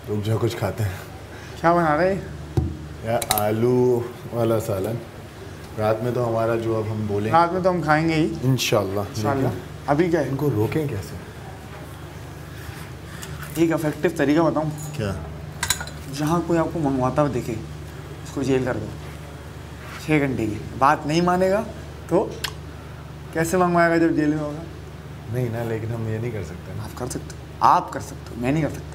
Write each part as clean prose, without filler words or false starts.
रुक जा, कुछ खाते हैं। क्या बना रहे? यार आलू वाला सालन। रात में तो हमारा जो अब हम बोलेंगे, रात में तो हम खाएंगे ही इंशाल्लाह। अभी क्या है? इनको रोकें कैसे? एक इफेक्टिव तरीका बताऊं? क्या? जहाँ कोई आपको मंगवाता हुआ देखे उसको जेल कर दो 6 घंटे की। बात नहीं मानेगा तो कैसे मंगवाएगा जब जेल में होगा? नहीं ना, लेकिन हम ये नहीं कर सकते ना। आप कर सकते हो, आप कर सकते हो, मैं नहीं कर सकता।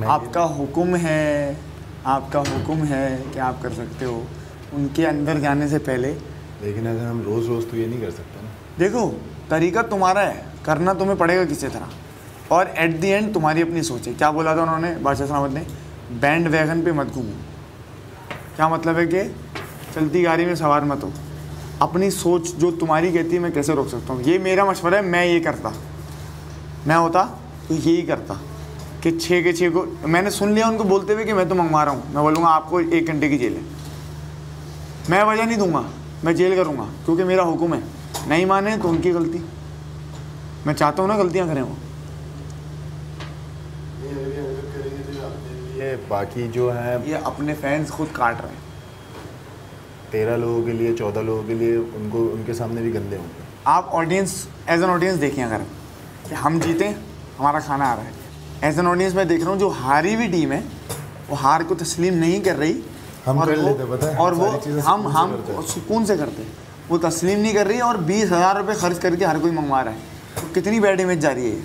आपका हुक्म है, आपका हुक्म है कि आप कर सकते हो उनके अंदर जाने से पहले। लेकिन अगर हम रोज़ रोज़ तो ये नहीं कर सकते ना। देखो, तरीका तुम्हारा है, करना तुम्हें पड़ेगा किसी तरह, और एट दी एंड तुम्हारी अपनी सोच है। क्या बोला था उन्होंने, बादशाह सलामत ने? बैंड वैगन पे मत घूमो। क्या मतलब है कि चलती गाड़ी में सवार मत हो। अपनी सोच जो तुम्हारी कहती है मैं कैसे रोक सकता हूँ, ये मेरा मशवरा है। मैं ये करता, मैं होता तो यही करता कि 6 के 6 को मैंने सुन लिया उनको बोलते हुए कि मैं तो मंगवा रहा हूँ, मैं बोलूँगा आपको 1 घंटे की जेल है। मैं वजह नहीं दूंगा, मैं जेल करूँगा क्योंकि मेरा हुक्म है। नहीं माने तो उनकी गलती। मैं चाहता हूँ ना गलतियाँ करें वो। ये बाकी जो है, ये अपने फैंस खुद काट रहे हैं। 13 लोगों के लिए, 14 लोगों के लिए, उनको उनके सामने भी गंदे होंगे। आप ऑडियंस, एज एन ऑडियंस देखें अगर कि हम जीते, हमारा खाना आ रहा है। एज एन ऑडियंस मैं देख रहा हूँ जो हारी हुई टीम है वो हार को तस्लीम नहीं कर रही। हम कर लेते पता है, और वो हम सुकून से करते हैं, वो तस्लीम नहीं कर रही और 20,000 रुपये खर्च करके हर कोई मंगवा रहा है। तो कितनी बैड इमेज जा रही है।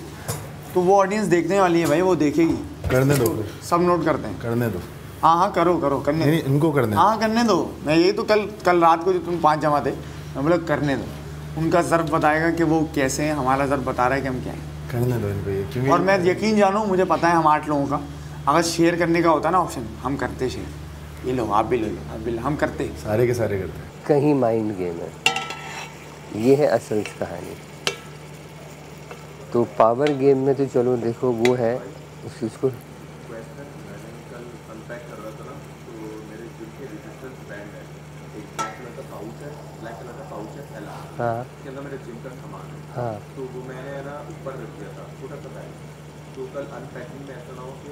तो वो ऑडियंस देखने वाली है भाई, वो देखेगी। करने दो, सब नोट करते हैं। करने दो। हाँ करो करने नहीं, इनको करने दो। हाँ करने दो। मैं यही तो कल रात को जो तुम 5 जमा थे, मैं बोला करने दो। उनका ज़र्फ बताएगा कि वो कैसे हैं, हमारा ज़र्फ बता रहा है कि हम क्या हैं। करने दो इनको ये, क्योंकि और मैं यकीन जानूँ, मुझे पता है हम 8 लोगों का, अगर शेयर करने का होता ना ऑप्शन, हम करते शेयर। ये लो, आप भी ले लो, आप भी लो, हम करते सारे के सारे करते हैं। कहीं माइंड गेम है, ये है असल कहानी। तो पावर गेम में तो चलो देखो वो है उस चीज़ को। हाँ के अंदर मेरे जिम का सामान है। हाँ, तो वो मैंने ना ऊपर रख दिया था, छोटा सा बैग। तो कल अनपैकिंग में ऐसा ना हो कि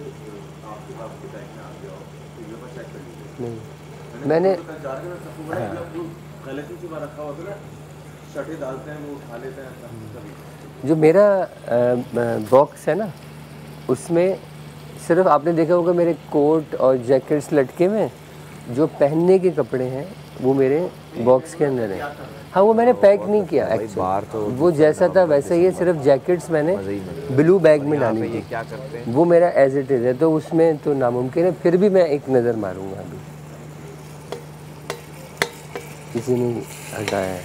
आपके बैग में आ गया हो, तो ये बात चेक कर लीजिए। नहीं मैंने जा रहे हैं सबको बड़ा गलती से रखा होता है ना, शर्टें डालते हैं वो उठा लेते हैं। जो मेरा बॉक्स है ना, उसमें सिर्फ आपने देखा होगा मेरे कोट और जैकेट्स लटके में, जो पहनने के कपड़े हैं वो मेरे बॉक्स के अंदर है। हाँ, वो मैंने पैक नहीं किया एक्चुअली, तो वो जैसा था वैसा ही है। सिर्फ जैकेट्स मैंने ब्लू बैग में डाली थी, वो मेरा एज इट इज़ है। तो उसमें तो नामुमकिन है, फिर भी मैं एक नज़र मारूंगा। अभी किसी ने हटाया है।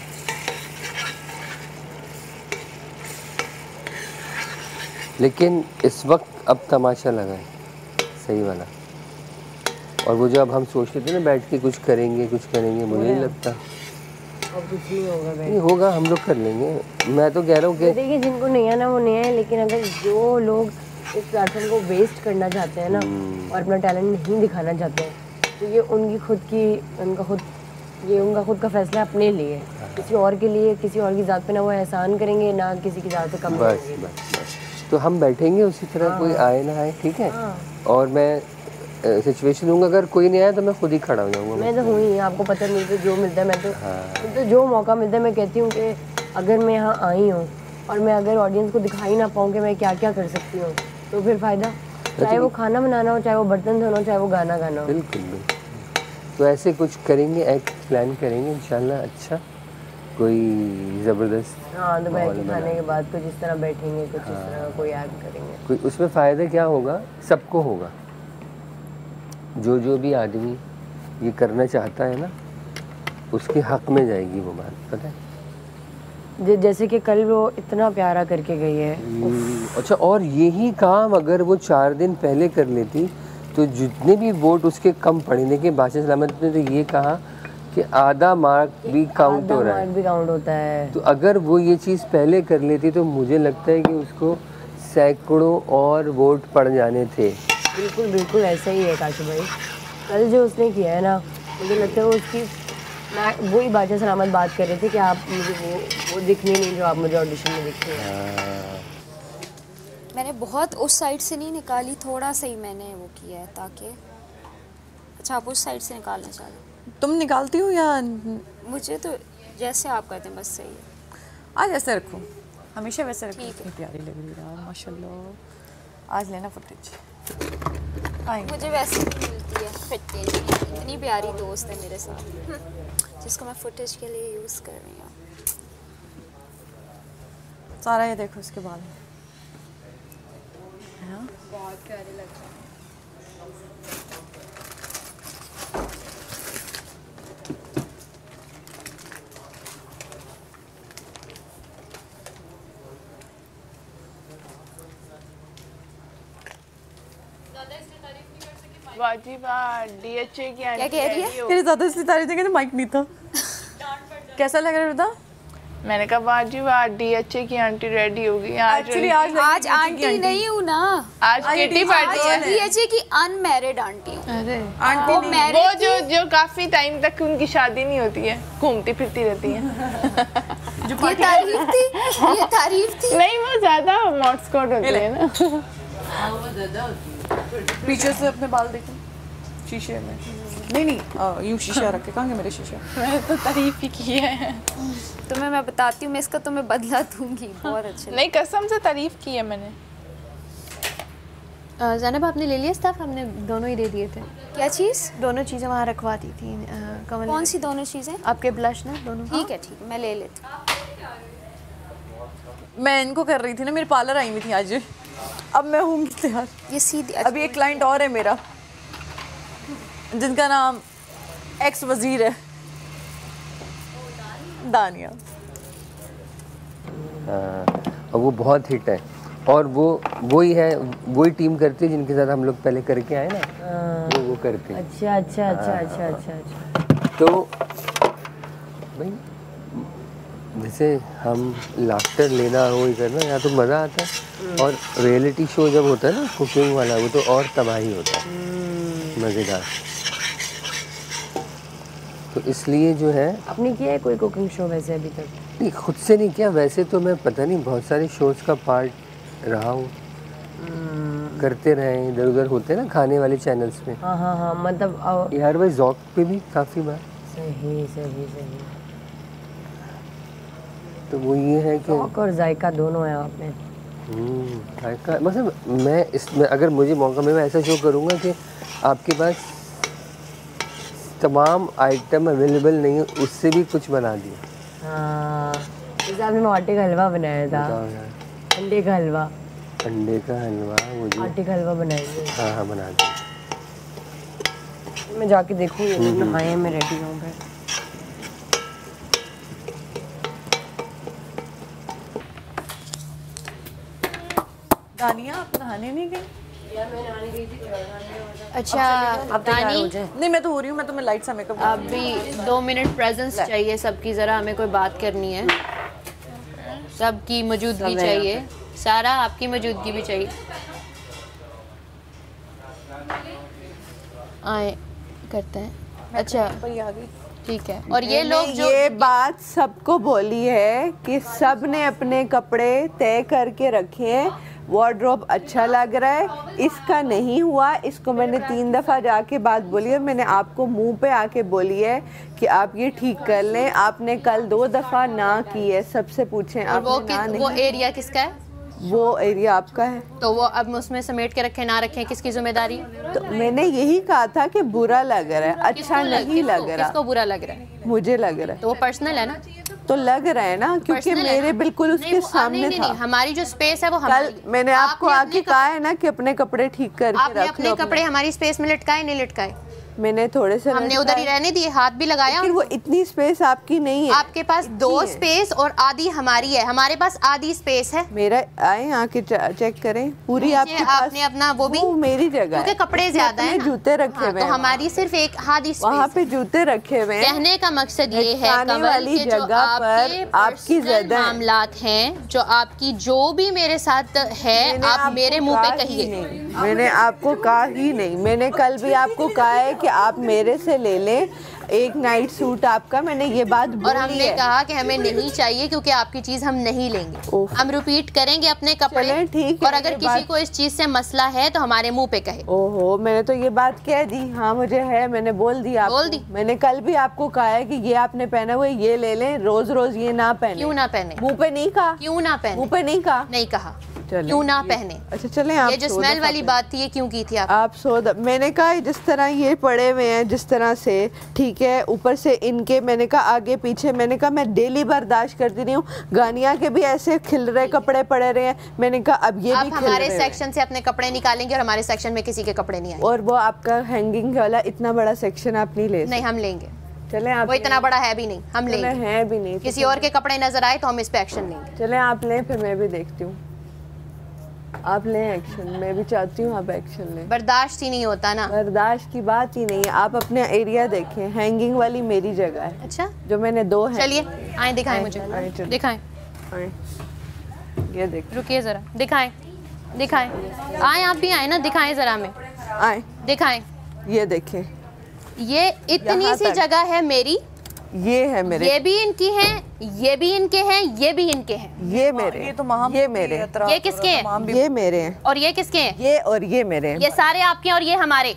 लेकिन इस वक्त अब तमाशा लगा है सही वाला। और वो जो अब हम सोचते थे ना बैठ के कुछ करेंगे मुझे नहीं लगता अब कुछ नहीं होगा। नहीं होगा, हम लोग कर लेंगे। मैं तो कह रहा हूँ कि देखिए, जिनको नहीं है ना वो नहीं है, लेकिन अगर जो लोग इस प्लेटफॉर्म को वेस्ट करना चाहते हैं ना और अपना टैलेंट नहीं दिखाना चाहते हैं, तो ये उनका खुद का फैसला अपने लिए। किसी और के लिए, किसी और की ज़ात पे ना वो एहसान करेंगे, ना किसी की ज़ात पे कम करेंगे। बस तो हम बैठेंगे उसी तरह, कोई आए ना आए, ठीक है। और मैं सिचुएशन दूंगा, अगर कोई नहीं आया तो मैं खुद ही खड़ा हो जाऊंगा। मैं तो हूँ ही, आपको पता नहीं कि जो मिलता है मैं तो जो मौका मिलता है मैं कहती हूँ कि अगर मैं यहाँ आई हूँ और मैं अगर ऑडियंस को दिखाई ना पाऊँ कि मैं क्या क्या कर सकती हूँ, तो फिर फ़ायदा। चाहे वो खाना बनाना हो, चाहे वो बर्तन धोना हो, चाहे वो गाना गाना हो। बिल्कुल बिल्कुल। तो ऐसे कुछ करेंगे, एक प्लान करेंगे इंशाल्लाह। अच्छा, कोई ज़बरदस्त। हाँ, दोपहर के खाने के बाद कुछ इस तरह बैठेंगे, कुछ इस तरह कोई ऐड करेंगे। कोई उसमें फ़ायदा क्या होगा, सबको होगा। जो भी आदमी ये करना चाहता है ना, उसके हक में जाएगी वो बात, पता है। जैसे कि कल वो इतना प्यारा करके गई है। अच्छा, और यही काम अगर वो 4 दिन पहले कर लेती तो जितने भी वोट उसके कम पड़े। देखिए बादशाह सलामत ने तो ये कहा कि आधा मार्क भी काउंट हो रहा है, भी काउंट होता है। तो अगर वो ये चीज़ पहले कर लेती तो मुझे लगता है कि उसको सैकड़ों और वोट पड़ जाने थे। बिल्कुल बिल्कुल ऐसा ही है काशू भाई। कल जो उसने किया है ना, मुझे लगता है वो उसकी, मैं वही बादशाह सलामत बात कर रहे थे कि आप मुझे वो दिखने नहीं जो आप मुझे ऑडिशन में दिखते हैं। मैंने बहुत उस साइड से नहीं निकाली, थोड़ा सा ही मैंने वो किया है ताकि। अच्छा आप उस साइड से निकालना चाह रहे हो? तुम निकालती हो या मुझे तो जैसे आप कहते हैं बस सही है। आज ऐसे रखो, हमेशा वैसे रखो। ठीक है। कितनी प्यारी लग रही है यार माशाल्लाह। आज लेना फुटेज। मुझे वैसे भी मिलती है फुटेज, इतनी प्यारी दोस्त है मेरे साथ जिसको मैं फुटेज के लिए यूज़ कर रही हूँ। सारा ये देखो इसके बाल बहुत प्यारे लग रहे हैं। वाजिबा डीएचए की क्या कह रही है? मेरे ज़्यादा इसलिए तारीफ देंगे तो माइक नहीं था। कैसा लग रहा है बता? मैंने कहा वाजिबा डीएचए की आंटी रेडी होगी आज। एक्चुअली आज आंटी नहीं हूँ ना, आज किटी पार्टी है। डीएचए की अनमैरिड आंटी हूँ। अरे आंटी वो नहीं, मैरिड वो जो काफी टाइम तक उनकी शादी नहीं होती है, घूमती फिरती रहती है। ये तारीफ थी, ये तारीफ थी। नहीं वो ज्यादा मॉट्सकॉट होती है ना। पीछे से अपने बाल देखो शीशे में। नहीं यूं शीशा रख के, कहाँ गया मेरे शीशा? मैंने तो तारीफ ही की है। तुम्हें मैं बताती हूँ, मैं इसका तुम्हें बदला दूंगी। बहुत अच्छे। नहीं कसम से तारीफ की है मैंने। ज़ैनब आपने ले लिया स्टफ? हमने दोनों ही दे दिए थे। क्या चीज़? दोनों चीज़ें वहाँ रखवा दी थी कमल। कौन सी दोनों चीज़ें? आपके ब्लश ना दोनों। ठीक है ठीक है, मैं ले लेती हूँ। मैं इनको कर रही थी ना, मेरे पार्लर आई हुई थी आज। अब मैं हूँ तैयार। ये सीधी अभी एक क्लाइंट और है मेरा जिनका नाम एक्स वजीर है, दानिया। और वो बहुत हिट है और वही है, वही टीम करती है जिनके साथ हम लोग पहले करके आए ना। वो करते हैं। अच्छा अच्छा अच्छा अच्छा अच्छा अच्छा। तो भाई जैसे हम लाफ्टर लेना हो ये करना, यहाँ तो मज़ा आता है। और रियलिटी शो जब होता है ना कुकिंग वाला, वो तो और तबाही होता है, मज़ेदार। तो इसलिए जो है। आपने किया है कोई कुकिंग शो वैसे अभी तक? नहीं खुद से नहीं किया, वैसे तो मैं पता नहीं बहुत सारे शोज़ का पार्ट रहा हूँ, करते रहे, इधर उधर होते हैं ना खाने वाले चैनल्स में। हाँ हाँ हाँ, मतलब यार भाई ज़ौक पे भी काफ़ी बार। सही सही सही। तो वो ये है कि शौक और जायका दोनों है आप में। जायका मतलब मैं इसमें अगर मुझे मौका मिले मैं ऐसा शो करूँगा कि आपके पास तमाम आइटम अवेलेबल नहीं है, उससे भी कुछ बना दिया। हाँ, जैसे आपने आटे का हलवा बनाया था। अंडे का हलवा। अंडे का हलवा, वो जो आटे का हलवा बनाएंगे। हाँ हाँ बना दिया। मैं जाके देखूँगी, नहाए मैं रेडी हूँ फिर। दानिया आप नहाने नहीं गई? अच्छा आप तैयार हो जाए। नहीं मैं तो हो रही हूँ, मैं तुम्हें लाइट सा मेकअप। अभी 2 मिनट प्रेजेंस चाहिए सबकी, ज़रा हमें कोई बात करनी है। सबकी मौजूदगी चाहिए, सारा आपकी मौजूदगी भी चाहिए। आए करते हैं। अच्छा ठीक है। और ये लोग जो ये बात सबको बोली है कि सब ने अपने कपड़े तय करके रखे हैं, वार्डरोब अच्छा लग रहा है, इसका नहीं हुआ, इसको मैंने 3 दफ़ा जाके बात बोली है। मैंने आपको मुंह पे आके बोली है कि आप ये ठीक कर लें, आपने कल 2 दफ़ा ना की है, सबसे पूछें आपने वो एरिया किसका है? वो एरिया आपका है। तो वो अब उसमें समेट के रखें ना रखें, किसकी जिम्मेदारी? तो मैंने यही कहा था कि बुरा लग रहा है, अच्छा नहीं लग रहा। किसको बुरा लग रहा है? मुझे लग रहा है। तो वो पर्सनल है ना? तो लग रहा है ना, क्योंकि मेरे बिल्कुल उसके सामने नहीं, था। नहीं, हमारी जो स्पेस है वो कल हमारी। मैंने आपको आके कहा है ना कि अपने कपड़े ठीक करके आपने रख अपने लो। कपड़े हमारी स्पेस में लटकाए नहीं लटकाए? मैंने थोड़े से हमने उधर ही रहने दिए, हाथ भी लगाया। लेकिन वो इतनी स्पेस आपकी नहीं है। आपके पास 2 स्पेस और आधी हमारी है, हमारे पास आधी स्पेस है। मेरा आए आके चेक करें, पूरी आपके पास। आपने अपना वो भी मेरी जगह है, क्योंकि कपड़े ज्यादा है, जूते रखे हुए तो हमारी सिर्फ एक आधी स्पेस। वहाँ पे जूते रखे हुए। कहने का मकसद ये है कमल वाली जगह पर आपकी ज़्यादा मामलात हैं, जो आपकी जो भी मेरे साथ है, आप मेरे मुंह पे कहिए। मैंने आपको कहा ही नहीं, मैंने कल भी आपको कहा है कि आप मेरे से ले लें, एक नाइट सूट आपका, मैंने ये बात और बोली हमने है। कहा कि हमें नहीं चाहिए क्योंकि आपकी चीज हम नहीं लेंगे। ओह। हम रिपीट करेंगे अपने कपड़े। चलें, ठीक है, और अगर ये किसी बात- को इस चीज से मसला है तो हमारे मुंह पे कहे। ओहो, मैंने तो ये बात कह दी। हाँ मुझे है, मैंने बोल दी आपको। बोल दी। मैंने कल भी आपको कहा है कि ये आपने पहना हुआ है, ये ले लें, रोज रोज ये ना पहने। क्यों ना पहने? मुंह पे नहीं कहा। क्यों ना पहने? मुंह पे नहीं कहा। नहीं कहा। चलें, क्यों ना ये- पहने? अच्छा चलें, आप ये जो सो स्मेल दफा वाली पहने। बात थी ये क्यों की थी आप मैंने कहा जिस तरह ये पड़े हुए हैं, जिस तरह से, ठीक है, ऊपर से इनके, मैंने कहा आगे पीछे, मैंने कहा मैं डेली बर्दाश्त करती नहीं हूँ। गानिया के भी ऐसे खिल रहे कपड़े पड़े रहे हैं, मैंने कहा अब ये आप भी खिल हमारे रहे हैं। सेक्शन से अपने कपड़े निकालेंगे और हमारे सेक्शन में किसी के कपड़े नहीं आएंगे। और वो आपका हैंगिंग वाला इतना बड़ा सेक्शन आप नहीं ले नहीं, हम लेंगे। चलें आप वो इतना बड़ा है भी नहीं, हम चलें, लेंगे। है भी नहीं। किसी और के कपड़े नजर आए तो हम इस पे एक्शन लेंगे। चलें आप लें, फिर मैं भी देखती हूँ। आप लें एक्शन, मैं भी चाहती हूँ आप एक्शन लें। बर्दाश्त ही नहीं होता ना। बर्दाश्त की बात ही नहीं है। आप अपने एरिया देखें, हैंगिंग वाली मेरी जगह है। अच्छा, जो मैंने 2 है। चलिए आए दिखाएं मुझे, आए, चलिए। दिखाएं। आए। ये देख, रुकिए जरा, दिखाएं दिखाएं। आए, आप भी आए ना, दिखाएं जरा हमें, आए, दिखाएं। ये देखें, ये इतनी यहाँ सी तक। जगह है मेरी, ये है मेरे, ये भी इनकी हैं, ये भी इनके हैं, ये भी इनके हैं। ये मेरे, ये तो महाम ये मेरे, ये किसके हैं? ये मेरे हैं, और ये किसके हैं? ये और ये मेरे हैं। ये सारे आपके हैं और ये हमारे।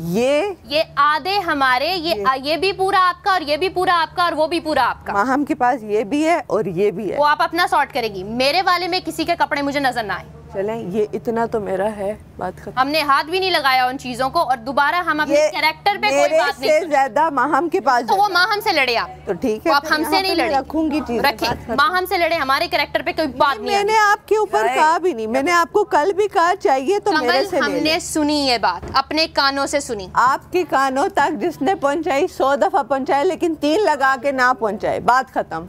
ये आधे हमारे, ये भी पूरा आपका और ये भी पूरा आपका और वो भी पूरा आपका। माहम के पास ये भी है और ये भी है। वो आप अपना सॉर्ट करेगी। मेरे वाले में किसी के कपड़े मुझे नजर ना आए। चलें, ये इतना तो मेरा है, बात खत्म। हमने हाथ भी नहीं लगाया उन चीजों को और दोबारा हम अपने कैरेक्टर पे कोई बात नहीं से ज्यादा माहम के पास तो वो माँ हमसे लड़े। आप तो ठीक वो है, आप फिर हमसे यहाँ नहीं पे लड़े, रखूंगी चीज़, रखें। माँ हमसे लड़े, हमारे कैरेक्टर पे कोई बात नहीं। मैंने आपके ऊपर कहा भी नहीं, मैंने आपको कल भी कहा चाहिए तो मेरे से ले हमने लें। सुनी ये बात, अपने कानों से सुनी। आपके कानों तक जिसने पहुंचाई 100 दफा पहुंचाए, लेकिन 3 लगा के ना पहुंचाए, बात खत्म।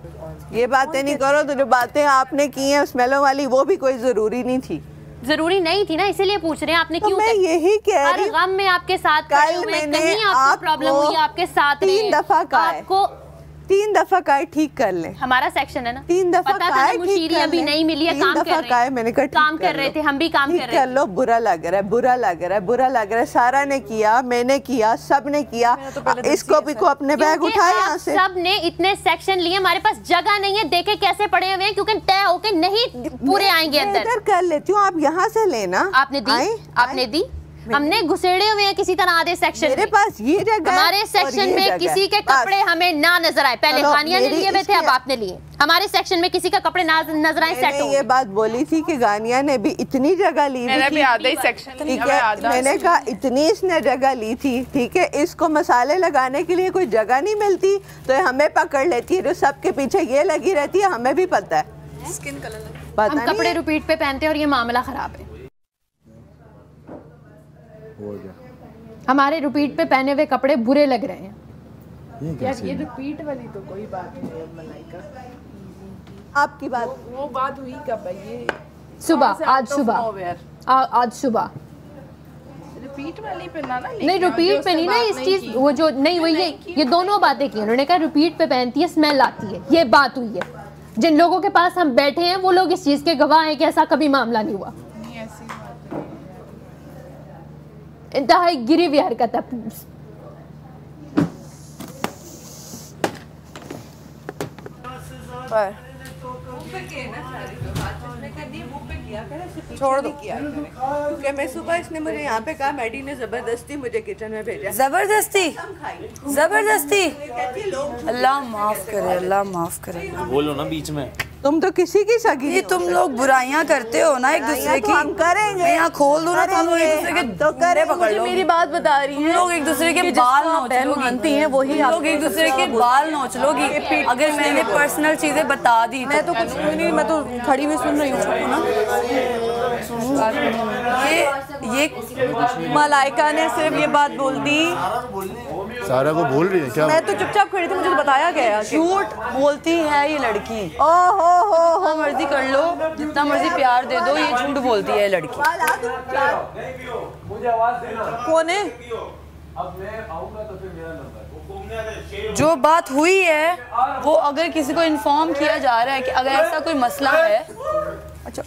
ये बातें नहीं करो, तो जो बातें आपने की हैं स्मेलों वाली, वो भी कोई जरूरी नहीं थी। जरूरी नहीं थी ना, इसीलिए पूछ रहे हैं आपने तो क्यों। मैं यही कह रही हर गम में आपके साथ खड़े कल हुए, मैंने कहीं आपको प्रॉब्लम हुई है, आपके साथ 3 दफा कहा है, आपको 3 दफा कहा है ठीक कर ले। हमारा सेक्शन है ना, 3 दफा पता था कहा ना, है ठीक मुशीरी कर अभी ले। नहीं मिली है, 3 काम दफा कर रहे कहा है, हैं। मैंने कहा काम ठीक कर रहे थे, हम भी काम ठीक कर रहे कर लो। बुरा लग रहा है, बुरा लग रहा है, बुरा लग रहा है। सारा ने किया, मैंने किया, सब ने किया। इसको भी को अपने बैग क्योंकि उठाए आप यहाँ से। सब ने इतने सेक्शन लिए, हमारे पास जगह नहीं है, देखे कैसे पड़े हुए हैं, क्योंकि तय होके नहीं पूरे आएंगे अंदर। इधर कर लेती हूँ, आप यहाँ से लेना। आपने दी, आपने दी। हमने घुसेड़े हुए हैं किसी तरह आधे सेक्शन मेरे पास ये जगह है हमारे और सेक्शन ये में जगह किसी है। के कपड़े हमें ना नजर आए। पहले चलो, गानिया ने मेरी लिए हुए थे, अब इसके- आपने लिए। हमारे सेक्शन में किसी का कपड़े नजर आए, सेट मैंने हो ये बात बोली थी कि गानिया ने भी इतनी जगह ली हुई मेरा थी। भी आधा ही सेक्शन ठीक है, मैंने कहा इतनी इसने जगह ली थी, ठीक है, इसको मसाले लगाने के लिए कोई जगह नहीं मिलती तो हमें पकड़ लेती है, जो सबके पीछे ये लगी रहती है, हमें भी पता है। स्किन कलर पता हम नहीं कपड़े है। रिपीट पे पहनते हैं और ये मामला खराब है। हो गया हमारे रिपीट पे पहने हुए कपड़े बुरे लग रहे हैं। ये यार कैसे ये रिपीट वाली तो कोई बात नहीं है मलाइका। आपकी बात वो बात हुई कब है? ये सुबह, कहाँ से आज out of सुबह, nowhere? आज सुबह। रिपीट वाली पे ना नहीं, रिपीट पे नहीं ना, इस चीज वो जो नहीं हुई है, ये दोनों बातें की उन्होंने कहा रिपीट पे पहनती है, स्मेल आती है, ये बात हुई है। जिन लोगों के पास हम बैठे हैं वो लोग इस चीज के गवाह हैं कि ऐसा कभी मामला नहीं हुआ। इंतहाई गिरी हुई हरकत है। छोड़ दो क्योंकि मैं सुबह इसने मुझे यहाँ पे कहा, मैडी ने जबरदस्ती मुझे किचन में भेजा। जबरदस्ती जबरदस्ती अल्लाह माफ करे, अल्लाह माफ करे। बोलो ना बीच में। तुम तो किसी की सगी ये तुम लोग बुराइयां करते हो ना एक दूसरे की। हम करेंगे, मैं यहाँ खोल दूँ ना तो हम लोग एक दूसरे के तो करे पकड़ लो। मेरी बात बता रही है, लोग एक दूसरे के बाल नोच लोगी, मानती हैं वही लोग एक दूसरे के बाल नोच लोगी। अगर मैंने पर्सनल चीजें बता दी मैं तो कुछ नहीं, मैं तो खड़ी हुई सुन रही हूँ ना। ये मलाइका ने सिर्फ ये बात बोल दी, सारा को बोल रही है क्या? मैं तो चुपचाप खड़ी थी, मुझे तो बताया गया। झूठ बोलती है ये लड़की। ओहो जितना मर्जी कर लो, जितना मर्जी प्यार दे दो, ये झूठ बोलती है ये लड़की। कौन है? जो बात हुई है वो अगर किसी को इन्फॉर्म किया जा रहा है कि अगर ऐसा कोई मसला है, अच्छा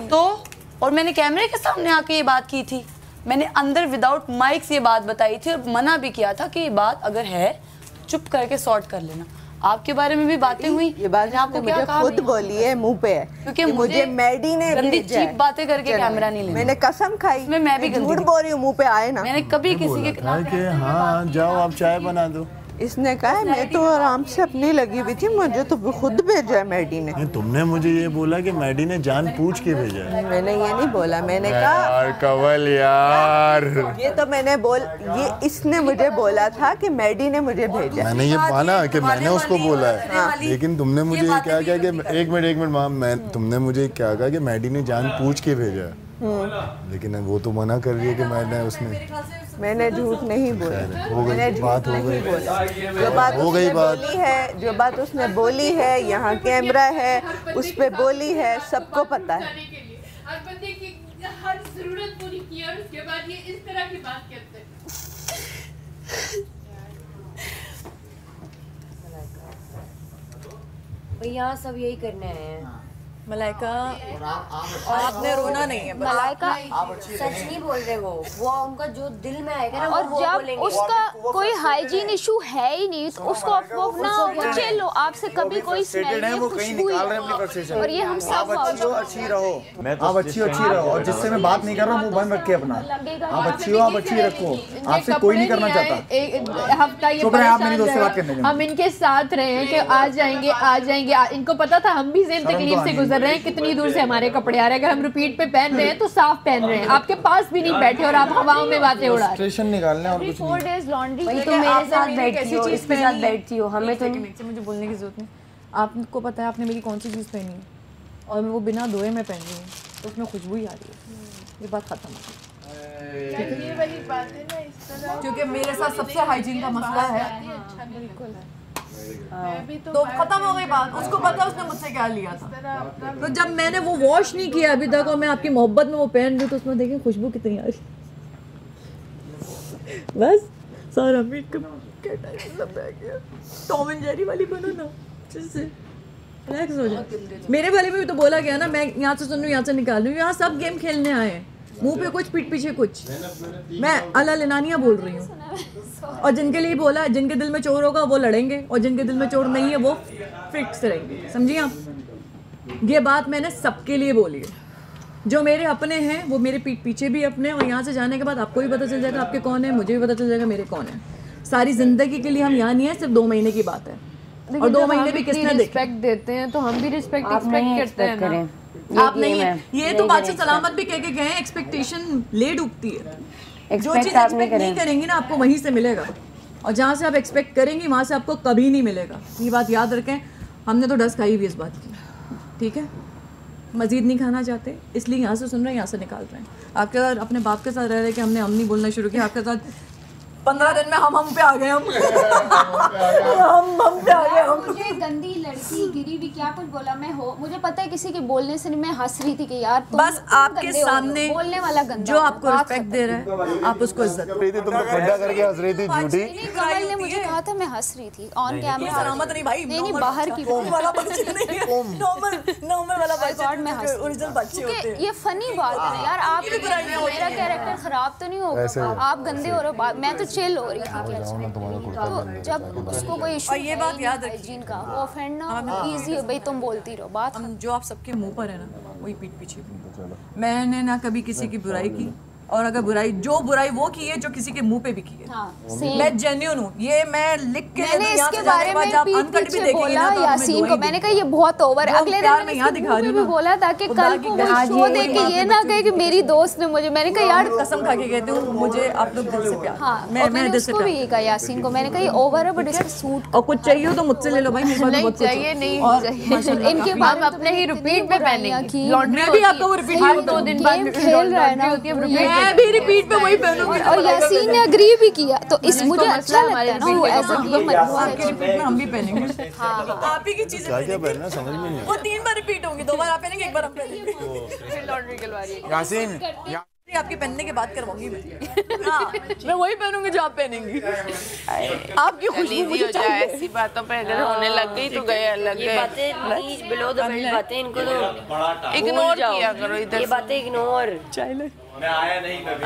तो और मैंने कैमरे के सामने आके ये बात की थी, मैंने अंदर विदाउट माइक्स ये बात बताई थी और मना भी किया था कि ये बात अगर है चुप करके सॉर्ट कर लेना। आपके बारे में भी बातें हुई, ये बात मैंने आपको क्या मुझे कहा खुद बोली है मुंह पे है क्योंकि मुझे मैडी ने गंदी भेजा है। चीप बातें करके कैमरा नहीं लेना। मैंने कसम खाई, मैं भी झूठ बोल रही हूँ, मुंह पे आए ना। मैंने कभी किसी के था कि हाँ जाओ आप चाय बना दो। इसने कहा है मैं तो आराम से अपनी लगी हुई थी, मुझे तो खुद भेजा है मैडी ने। नहीं, तुमने मुझे ये बोला कि मैडी ने जान पूछ के भेजा है। मैंने ये नहीं बोला, मैंने कहा यार कंवल यार, ये तो मैंने ये इसने मुझे बोला था कि मैडी ने मुझे भेजा। मैंने ये माना कि मैंने उसको बोला है, लेकिन तुमने मुझे ये क्या कहा कि एक मिनट माम, तुमने मुझे क्या कहा कि मैडी ने जान पूछ के भेजा है, लेकिन वो तो मना कर रही है कि मैंने झूठ नहीं बोला। हो गई बात, हो गई जो बात हो गई बात बोली है, जो बात उसने बोली है, यहाँ कैमरा है, उस पे बोली है, सबको पता है। हर जरूरत पूरी की और उसके बाद ये इस तरह की बात करते हैं। भैया सब यही करने आए हैं। मलाइका आपने रोना नहीं है। मलाइका सच नहीं बोल रहे, वो उनका जो दिल में आएगा ना, और जब उसका कोई हाइजीन इशू है ही नहीं तो उसको अपना वो चलो आपसे कभी कोई स्मेल नहीं, वो कहीं निकाल रहे हैं अपनी फ्रस्ट्रेशन। और ये हम सब अच्छी रहो, आप अच्छी रहो, और जिससे मैं बात नहीं कर रहा हूँ मुंह बंद रखे अपना। आप अच्छी हो, आप अच्छी रखो, आपसे कोई नहीं करना चाहता। हफ्ता ये आप मेरी दोस्त से बात करने हम इनके साथ रहे हैं कि आ जाएंगे। इनको पता था हम भी सेम तकलीफ से गुजर रहे हैं, कितनी दूर से हमारे कपड़े आ रहे हैं। अगर हम रिपीट पे पहन रहे हैं तो साफ पहन रहे हैं, आपके पास भी नहीं बैठे और आप हवाओं में बातें उड़ा रहे हैं। फ्रस्ट्रेशन निकालने और कुछ 4 days लॉन्ड्री। वही तो मेरे साथ बैठती हो, इसके साथ बैठती हो, हमें तो मुझे बोलने की जरूरत नहीं। आपको पता है आपने मेरी कौन सी चीज़ पहनी है और मैं वो बिना धोए में पहन रही हूँ तो उसमें खुशबू ही आ रही है। ये बात खत्म है, ये वाली बात है ना, इस तरह क्योंकि मेरे साथ सबसे हाइजीन का मसला है। अच्छा बिल्कुल है। तो खत्म हो गई बात। उसको पता उसने मुझसे क्या लिया था। तो जब मैंने वो वॉश नहीं किया अभी तक और मैं आपकी मोहब्बत में वो पहन रही हूँ तो उसमें देखें खुशबू कितनी आ रही। बस सारा मेकअप सब रह गया। टॉम एंड जेरी वाली बनो ना, जिससे रिलैक्स हो जाए। मेरे वाले में भी तो बोला गया ना, मैं यहाँ से सुन रही हूँ, यहाँ से निकाल रही हूँ। यहाँ सब गेम खेलने आए हैं, मुंह पे कुछ पीठ पीछे कुछ। मैं अला लेनानिया बोल रही हूँ। और जिनके लिए बोला, जिनके दिल में चोर होगा वो लड़ेंगे और जिनके दिल में चोर नहीं है वो फिक्स रहेंगे। समझिए आप, ये बात मैंने सबके लिए बोली है। जो मेरे अपने हैं वो मेरे पीठ पीछे भी अपने, और यहाँ से जाने के बाद आपको भी पता चल जाएगा आपके कौन है, मुझे भी पता चल जाएगा मेरे कौन है। सारी जिंदगी के लिए हम यहाँ नहीं है, सिर्फ 2 महीने की बात है। और 2 महीने भी किसने रिस्पेक्ट देते हैं तो हम भी रिस्पेक्ट करते हैं ना। आप नहीं है, ये तो बात से सलामत भी कह के गए हैं। एक्सपेक्टेशन ले डूबती है। जो चीज़ एक्सपेक्ट नहीं करेंगी ना आपको वहीं से मिलेगा, और जहाँ से आप एक्सपेक्ट करेंगी वहाँ से आपको कभी नहीं मिलेगा। ये बात याद रखें। हमने तो डस खाई हुई इस बात की, ठीक है। मज़ीद नहीं खाना चाहते, इसलिए यहाँ से सुन रहे हैं, यहाँ से निकाल रहे हैं। आपके साथ अपने बाप के साथ रह रहे कि हमने हम नहीं बोलना शुरू किया। आपके साथ 15 दिन में हम पे आ गए। हम पे आ गए। हम मुझे गंदी लड़की गिरी भी क्या कुछ बोला मैं हो, मुझे पता है किसी के बोलने से नहीं, मैं हंस रही थी कि यार तुम बस आपके सामने बोलने वाला गंदा जो आपको रिस्पेक्ट दे रहा है आप उसको इज्जत तुम खड्डा करके हंस रही थी झूठी। कमल ने मुझे कहा था मैं हंस रही थी ऑन कैमरा। सलामत नहीं भाई, नहीं बाहर की वाला बच्चे नहीं है, नॉर्मल वाला बच्चा मैं हंस ओरिजिनल बच्चे होते हैं। ये फनी बात है यार, आप मेरा कैरेक्टर खराब तो नहीं होगा, आप गंदे हो रहे हो, मैं तो चिल हो रही थी। तो जब उसको कोई इशू ये बात याद हाइजीन का, वो ऑफेंड ना इजी है भाई, तुम बोलती रहो बात। जो आप सबके मुंह पर है ना वही पीठ पीछे मैंने ना कभी किसी की बुराई की, और अगर बुराई वो की है जो किसी के मुंह पे भी की है। हाँ, मैं जेन्युइन हूँ, ये मैं लिख के मैंने इसके बारे में पीठ पीछे बोला यासीन को, मैंने कहा ये बहुत ओवर है। अगले दिन मैंने इसके भी बोला ताकि कल को वो शो दे के ये ना कहे कि मेरी दोस्त ने मुझे, मैंने कहा यार कसम खा के कहती हूँ मुझे आप लोग दिल से प्यार। हाँ, मैंने उसको भी ये कहा यासीन को, मैंने कहा ये ओवर है बट इसका सूट। और कुछ चाहिए हो तो मुझसे ले लो भाई, नहीं चाहिए, नहीं चाहिए। इनके बाद अपने ही रिपीट पे पहनेंगे, लॉन्ड्री भी आपको रिपीट 2 दिन बाद खेल रहा है ना, मैं भी रिपीट पे वही पहनूंगी। और यासीन ने एग्री भी किया, तो इस मुझे अच्छा लगता है ना वो ऐसा रिपीट में हम भी पहनेंगे। हाँ आप ही की चीजें क्या पहनना समझ में नहीं। वो 3 बार रिपीट होंगी, 2 बार आप पहनेंगे, 1 बार हम पहनेंगे। फिर लॉन्ड्री करवाइए यासीन आपके पहनने के बाद करवाऊंगी मैं। हाँ, मैं वही पहनूंगी जो आप पहनेंगी। आपकी खुशबू मुझे चाहिए। ऐसी बातों पे अगर होने लग गई तो गए लग गए। बातें बिलो द बेल्ट बातें इनको तो इग्नोर किया करो इधर। ये बातें इग्नोर। मैं आया नहीं कभी।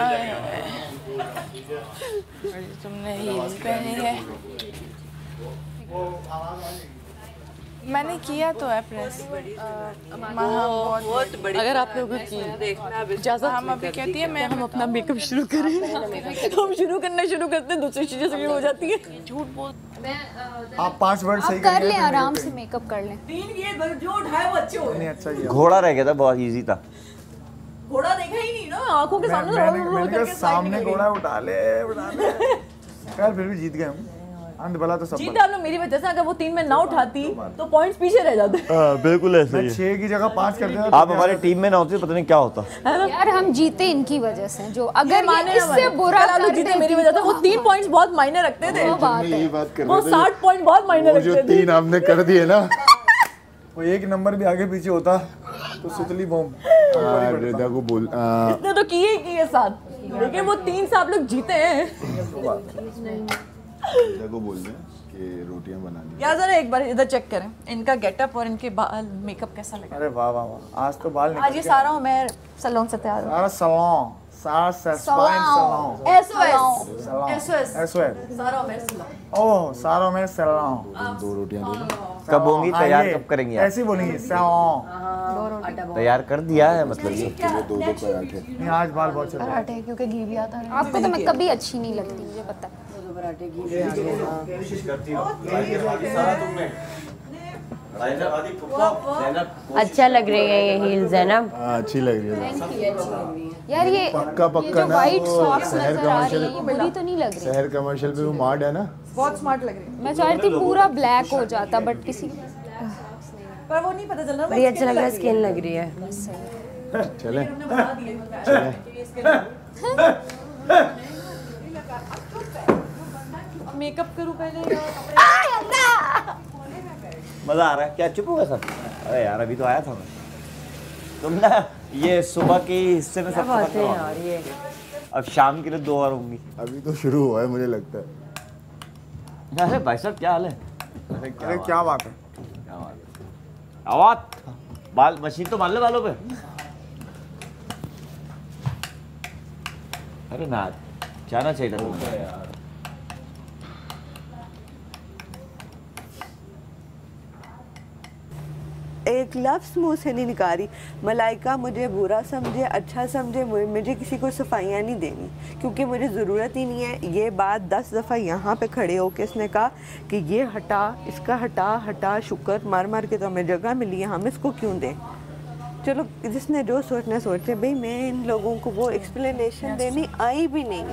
तुमने हील्स पहनी है। मैंने किया तो है प्रेस। बहुत बड़ी। अगर आप लोगों की इजाजत हम अभी कहती है मैं हम अपना मेकअप शुरू करें। हम शुरू करते हैं दूसरी चीजें शुरू हो जाती है। झूठ बोल। आप 5 वर्ड सही कर लें, आराम से मेकअप कर लें। 3 ये जो उठाए वो अच्छे हो गए। अच्छा ही घोड़ा रह गया था, बहुत इजी था। घोड़ा देखा ही नहीं ना, आंखों के सामने मैंने सामने घोड़ा उठा ले यार, फिर भी जीत गए हम। अंत भला तो सब जीत आप लोग मेरी वजह से। अगर वो 3 में ना उठाती तो पॉइंट्स पीछे रह जाते। बिल्कुल ऐसे ही। 6 की जगह 5 कर देना। आप हमारी टीम में ना होते पता नहीं क्या होता यार। हम जीते इनकी वजह से, जो अगर इससे बुरा कर जीते मेरी वजह से। वो 3 पॉइंट्स बहुत मायने रखते थे। यही बात कर वो 60 पॉइंट बहुत मायने रखते थे। 3 हमने कर दिए ना, वो 1 नंबर भी आगे पीछे होता तो सुतली बॉम्ब। रिदा को बोल इसने तो किए साथ, लेकिन वो 3 से आप लोग जीते हैं। रिदा को बोल दें कि रोटियां बना दी। यार जरा एक बार इधर चेक करें इनका गेटअप और इनके बाल मेकअप कैसा लगा। अरे वाह वाह वाह, आज तो बाल आज ये सारा हूँ मैं सैलून से तैयार हूँ। सारा सैलून, सारा सैलून, सारा मैं सैलून। ओह सारा मैं सैलून। 2 रोटियां दे दो। कब होंगी तैयार, कब करेंगे? ऐसे बोलेंगे सैलून। तैयार कर दिया है मतलब ये। 2 पराठे। नहीं आज बाल बहुत चल रहे हैं। पराठे क्योंकि घी भी आता है। आपको तो मैं कभी अच्छी नहीं लगती, मुझे पता है। पराठे घी में आ गया। अच्छा लग रही है ये हील ज़ैनब। अच्छी लग रही है यार। ये पक्का जो व्हाइट सॉक्स नजर आ रही है ये बुरी तो नहीं लग रही। शहर कमर्शियल पे वो मार्ट है ना, बहुत स्मार्ट लग रही है। मैं चाहती पूरा ब्लैक हो जाता, बट किसी पर वो नहीं पता चल रहा। बड़ी अच्छा लग रहा है, स्किन लग रही है। चले मेकअप करूं पहले। मजा आ रहा है क्या? चुप हो गए सब? अरे यार अभी तो आया था मैं। तुम ना ये सुबह के हिस्से में सब बात है यार ये। अब शाम के लिए 2 और होंगी। अभी तो शुरू हुआ है मुझे लगता है। अरे भाई साहब क्या हाल है? अरे क्या बात है? क्या बात है? आवाज बाल मशीन तो मान ले बालों पे। अरे ना जाना चाहिए था तुम्हें। एक लफ्ज़ मुँह से नहीं निकाली। मलाइका मुझे बुरा समझे अच्छा समझे, मुझे किसी को सफाइयाँ नहीं देनी क्योंकि मुझे ज़रूरत ही नहीं है। ये बात 10 दफ़ा यहाँ पे खड़े होके इसने कहा कि ये हटा, इसका हटा शुक्र मार मार के तो हमें जगह मिली है, हम इसको क्यों दें। चलो जिसने जो सोचना सोचे। भाई मैं इन लोगों को वो एक्सप्लेनेशन देनी आई भी नहीं।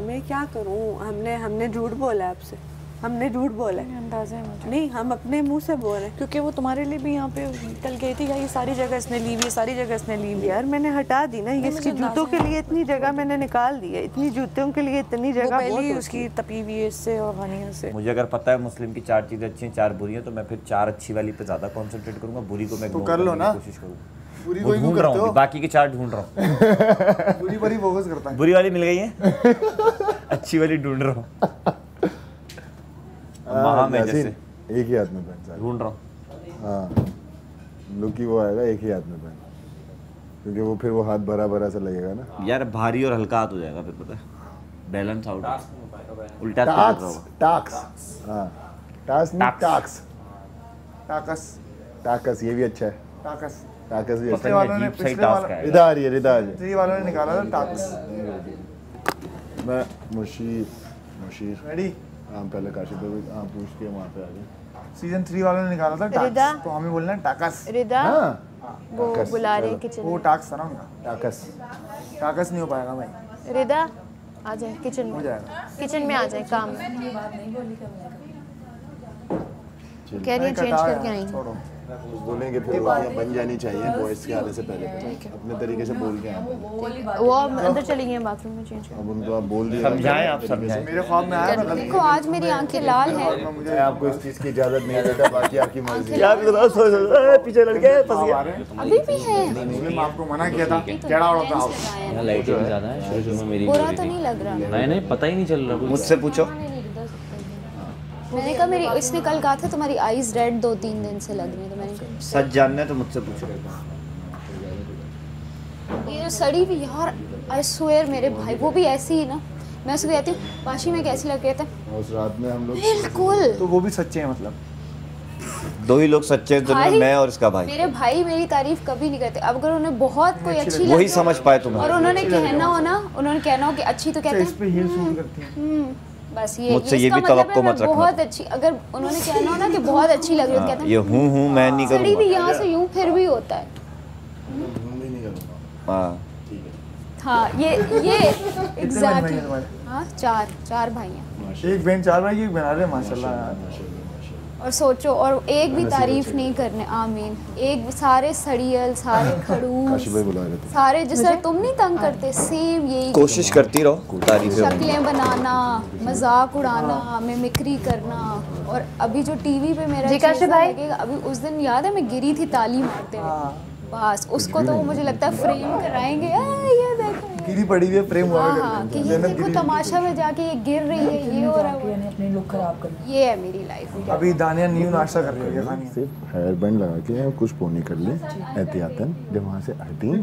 मैं क्या करूँ? हमने झूठ बोला आपसे, हमने झूठ बोला है। अंदाजा है मुझे। नहीं हम अपने मुंह से बोल रहे हैं क्योंकि वो तुम्हारे लिए भी यहाँ पे कल गई थी। ये सारी जगह इसने ली हुई, सारी जगह इसने ली हुई। यार मैंने हटा दी ना, ये इसकी जूतों के लिए इतनी जगह मैंने निकाल दी है। इतनी जूतों के लिए इतनी जगह पहले उसकी तपी हुई है इससे और हानिया से। मुझे अगर पता है मुस्लिम की 4 चीजें अच्छी हैं 4 बुरी हैं तो मैं फिर 4 अच्छी वाली पे ज्यादा कंसंट्रेट करूंगा, बुरी को मैं तो कर लो ना, कोशिश करूंगा। बुरी वो ढूंढ रहा हूँ, बाकी की 4 ढूंढ रहा हूँ। बुरी पर ही फोकस करता है। बुरी वाली मिल गई है, अच्छी वाली ढूंढ रहा हूँ। में जैसे एक ही हाथ में पेन ढूंढ रहा हूँ। हाँ लुक ही वो आएगा एक ही हाथ में पेन, क्योंकि वो फिर वो हाथ भरा भरा सा लगेगा ना यार। भारी और हल्का हाथ हो जाएगा फिर, पता है बैलेंस आउट उल्टा टाकस ये भी अच्छा है। टाकस भी अच्छा है। सही टास्क है। रिदा आ रही है, रिदा आ रही है। वालों ने निकाला था टाकस। मैं मुशीर रेडी। हाँ पहले काशिफ को पूछ के वहाँ पे आ गए। सीजन 3 वालों ने निकाला था टाकस, तो हमें बोलना है टाकस। रिदा हाँ वो बुला रहे हैं किचन वो टाक्स था ना उनका। टाकस नहीं हो पाएगा भाई। रिदा आ जाए किचन में, किचन में आ जाए काम में। कह रही है चेंज करके आएंगे। बोलेंगे फिर वालियाँ बन जानी चाहिए बॉयज के आने से पहले अपने तरीके से बोल के आए। वो अंदर चली गई बाथरूम में चेंज कर। अब उनको आप बोल दिए, समझाएं आप समझाएं। मेरे ख्वाब में आया। देखो आज मेरी आंखें लाल हैं। मुझे आपको इस चीज़ की इजाज़त नहीं देता, बाकी आपकी मर्जी। पीछे लड़के अभी भी है। मुस्लिम आपको मना किया था, केड़ा उड़ा था। यहाँ लाइटिंग ज़्यादा है, शुरू में मेरी बुरा तो नहीं लग रहा। नहीं पता ही नहीं चल रहा। मुझसे पूछो। मैंने कहा मेरी, इसने कल कहा था तुम्हारी आईज रेड 2-3 दिन से लग रही है, तो मैंने कहा सच जानना है तो मुझसे पूछो। ये जो सड़ी भी यार, आई स्वेयर मेरे भाई वो भी ऐसी ही ना, मैं उसको कहती हूँ पाशी में कैसी लग रही है, उस रात में हम लोग बिल्कुल। तो वो भी सच्चे हैं मतलब? दो ही लोग सच्चे हैं दुनिया में, मैं और इसका भाई। मेरे भाई मेरी तारीफ कभी नहीं करते। अब अगर उन्हें बहुत कोई अच्छी लगे, वही समझ पाए तुम्हें। और उन्होंने कहना हो ना, उन्होंने कहना हो कि अच्छी, तो कहते हैं बस मुझसे ये भी तवक्को मत रखना। बहुत अच्छी, अगर उन्होंने कहना हो ना कि बहुत अच्छी लग रही है, तो कहते हैं ये हूँ मैं नहीं करूँगा। भी यहाँ से यूं फिर भी होता है। हाँ ये एग्जैक्टली। हाँ 4 भाई हैं। एक बहन 4 भाई, एक बना रहे माशाल्लाह यार। और सोचो, और एक भी तारीफ नहीं करने, आमीन। एक सारे सड़ियल, सारे खड़ूस, सारे जिस तुम नहीं तंग करते, सेम यही कोशिश करती रहो तारीफ, शक्लें बनाना, मजाक उड़ाना, मिमिक्री करना। और अभी जो टीवी पे मेरा लगेगा, अभी उस दिन याद है मैं गिरी थी ताली मारते हुए, बस उसको तो मुझे लगता है फ्रेम कराएंगे। ये देखो गिरी पड़ी हुई है, फ्रेम हुआ है हाँ, कि ये देखो तमाशा में जाके ये गिर रही है, ये हो रहा है, अपने लुक खराब कर। ये है मेरी लाइफ। अभी दानिया न्यू नाश्ता कर रही है, खानी सिर्फ हेयर बैंड लगा के कुछ पोनी कर ले एहतियातन, जब वहाँ से हटी तो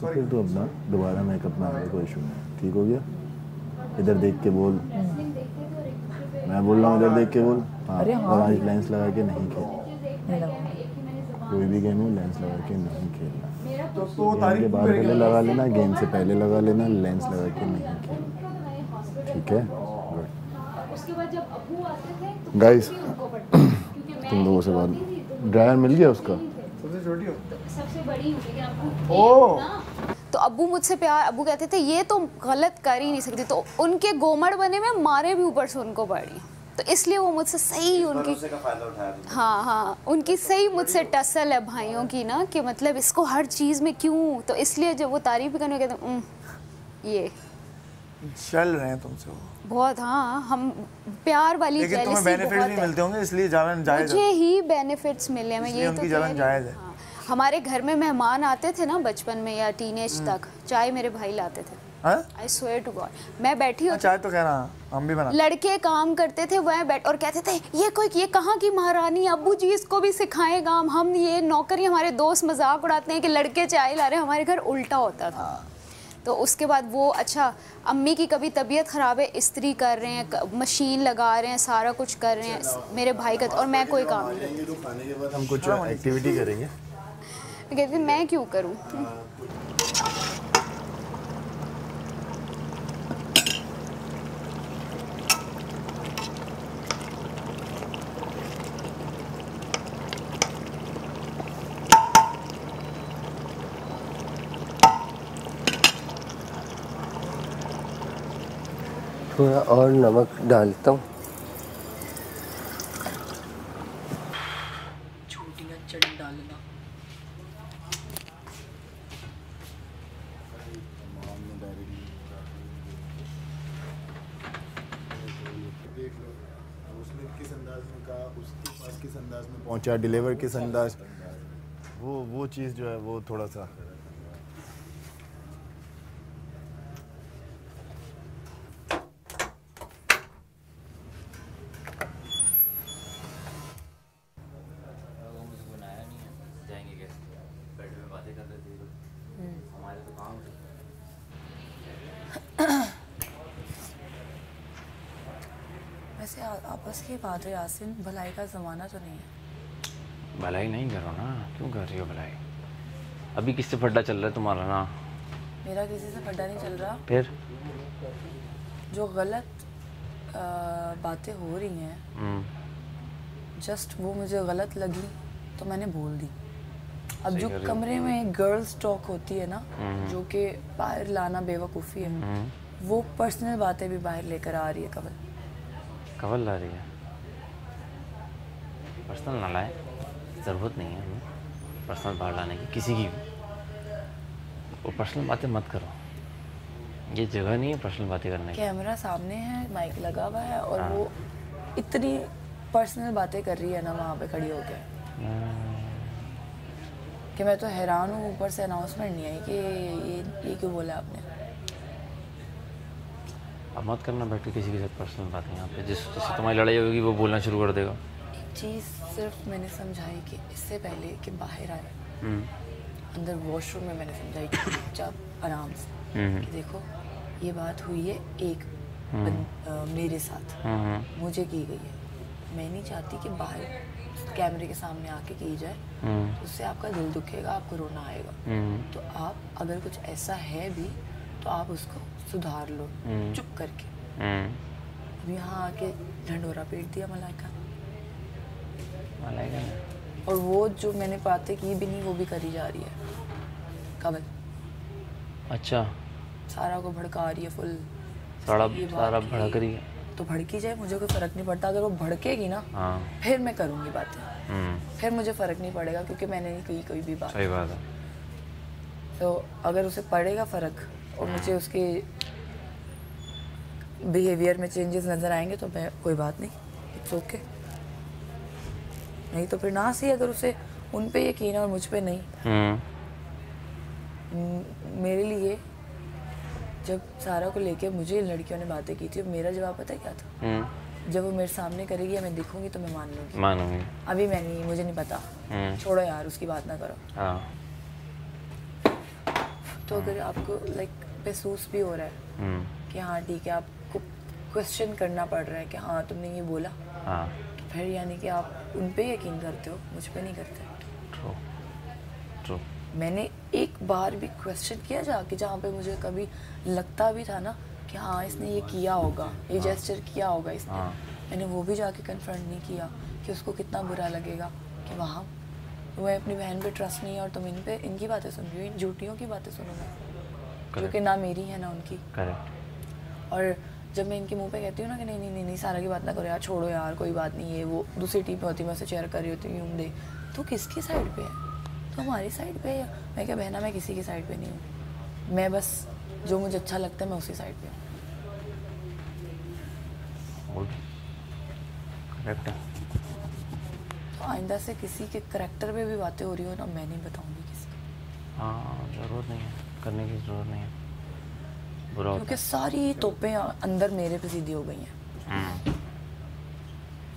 फिर तो अपना दोबारा मेकअप में आने कोई इशू नहीं। ठीक हो गया? इधर देख के बोल, मैं बोल रहा हूँ इधर देख के बोल। हाँ, और आज लेंस लगा के नहीं खेल, कोई भी गेम हो लेंस लगा के नहीं खेलना। तो गेम के बाद पहले लगा लेना, गेम से पहले लगा लेना, लेंस लगा के नहीं खेलना। ठीक है? गाइस तुम लोगों से बात, ड्रायर मिल गया उसका? सबसे बड़ी ओह, तो अब्बू मुझसे प्यार, अब्बू कहते थे ये तो गलत कर ही नहीं सकती, तो उनके गोमड़ बने में मारे भी ऊपर से उनको पड़ी, तो इसलिए वो मुझसे सही उनकी हाँ उनकी सही मुझसे टसल है भाइयों की ना, कि मतलब इसको हर चीज़ में क्यों, तो इसलिए जब वो तारीफ करने कहते ये चल रहे हैं तुमसे वो बहुत। हाँ हम प्यार वाली, लेकिन तुम्हें बेनिफिट्स नहीं मिलते होंगे इसलिए जलन जायज़ है। मुझे ही बेनिफिट्स मिले, मैं ये उनकी जलन जायज़ है। हमारे घर में मेहमान आते थे ना बचपन में या टीनेज तक, चाय मेरे भाई लाते थे। I swear to God, मैं बैठी हूँ, चाय तो कह रहा हम भी बना, लड़के काम करते थे वह बैठ और कहते थे ये कहाँ की महारानी, अब्बू जी इसको भी सिखाएं काम। हम ये नौकरी, हमारे दोस्त मजाक उड़ाते हैं कि लड़के चाय ला रहे हैं, हमारे घर उल्टा होता था। तो उसके बाद वो अच्छा, अम्मी की कभी तबीयत ख़राब है, इस्त्री कर रहे हैं, मशीन लगा रहे हैं, सारा कुछ कर रहे हैं मेरे भाई का, और मैं कोई काम नहीं करती। तो खाने के बाद हम कुछ एक्टिविटी करेंगे, कहती मैं क्यों करूँ। थोड़ा और नमक डालता हूँ। छोटियाँ चढ़ डालना। देख लो उसने किस अंदाज में कहा, उसके पास किस अंदाज में पहुंचा, डिलीवर किस अंदाज, वो चीज़ जो है वो थोड़ा सा वैसे आपस की बात है यासिन, भलाई का ज़माना तो नहीं है। भलाई नहीं करो ना, क्यों कर रही हो भलाई? अभी किससे फड्डा चल रहा है तुम्हारा ना? मेरा किसी से फड्डा नहीं चल रहा। फिर जो गलत बातें हो रही हैं, जस्ट वो मुझे गलत लगी तो मैंने बोल दी। अब जो कमरे में गर्ल्स टॉक होती है ना, जो कि बाहर लाना बेवकूफ़ी है, वो पर्सनल बातें भी बाहर लेकर आ रही है। कवल ला रही है, पर्सनल ना लाए, ज़रूरत नहीं है हमें पर्सनल बाहर लाने की, किसी की भी। वो पर्सनल बातें मत करो, ये जगह नहीं है पर्सनल बातें करने की। कैमरा सामने है, माइक लगा हुआ है, और वो इतनी पर्सनल बातें कर रही है ना वहाँ पे खड़ी होकर, कि मैं तो हैरान हूँ। ऊपर से अनाउंसमेंट नहीं आई कि ये क्यों बोला आपने। अब मत करना बैठ के किसी के साथ पर्सनल बातें यहाँ पे, जिससे तुम्हारी लड़ाई होगी वो बोलना शुरू कर देगा। एक चीज़ सिर्फ मैंने समझाई कि इससे पहले कि बाहर आए, अंदर वॉशरूम में मैंने समझाई कि चुपचाप आराम से कि देखो ये बात हुई है, एक मेरे साथ मुझे की गई है। मैं नहीं चाहती कि बाहर कैमरे के सामने आके की जाए, उससे आपका दिल दुखेगा, आपको रोना आएगा। तो आप अगर कुछ ऐसा है भी तो आप उसको सुधार लो चुप करके। अब यहाँ आके ढंढोरा पीट दिया मलाइका ने। और वो जो मैंने बातें की भी नहीं वो भी करी जा रही है कमल। अच्छा, सारा को भड़का रही है फुल। सारा भड़क रही है तो भड़की जाए, मुझे कोई फर्क नहीं पड़ता। अगर वो भड़केगी ना फिर मैं करूँगी बातें, फिर मुझे फर्क नहीं पड़ेगा क्योंकि मैंने नहीं की कोई भी बात। सही बात है। तो अगर उसे पड़ेगा फर्क और मुझे उसके बिहेवियर में चेंजेस नज़र आएंगे तो मैं कोई बात नहीं, इट्स ओके। नहीं तो फिर ना सही, अगर उसे उन पे यकीन है और मुझ पे नहीं। मेरे लिए जब सारा को लेके मुझे लड़कियों ने बातें की थी, मेरा जवाब पता है क्या था? जब वो मेरे सामने करेगी या मैं दिखूंगी तो मैं मानूंगी। अभी मैं नहीं, मुझे नहीं पता, छोड़ो यार उसकी बात ना करो। तो अगर आपको लाइक महसूस भी हो रहा है कि हाँ ठीक है, आपको क्वेश्चन करना पड़ रहा है कि हाँ तुमने ये बोला, तो फिर यानी कि आप उन पे यकीन करते हो, मुझ पे नहीं करते। मैंने एक बार भी क्वेश्चन किया जाके जहाँ पे मुझे कभी लगता भी था ना कि हाँ इसने ये किया होगा, ये जेस्चर किया होगा इसने, मैंने वो भी जाके कन्फ्रंट नहीं किया कि उसको कितना बुरा लगेगा कि वहाँ मैं अपनी बहन पे ट्रस्ट नहीं है और तुम इन पे इनकी बातें सुन रही हो, इन झूठियों की बातें सुनूंगा जो कि ना मेरी है ना उनकी। और जब मैं इनके मुंह पे कहती हूँ ना कि नहीं नहीं नहीं नहीं सारा की बात ना करो यार, छोड़ो यार कोई बात नहीं है, वो दूसरी टीम में होती मैं उसे चेयर कर रही होती हूँ, दे तो किसकी साइड पे है? तो हमारी साइड पे है। मैं क्या बहना, मैं किसी की साइड पे नहीं हूँ, मैं बस जो मुझे अच्छा लगता है मैं उसी साइड पे हूँ। तो आइंदा से किसी के करैक्टर पे भी बातें हो रही हो ना, मैं नहीं बताऊँगी किसी को। हाँ ज़रूरत नहीं है, करने की ज़रूरत नहीं है, बुरा होता है। क्योंकि सारी तोपें अंदर मेरे पे सीधी हो गई हैं।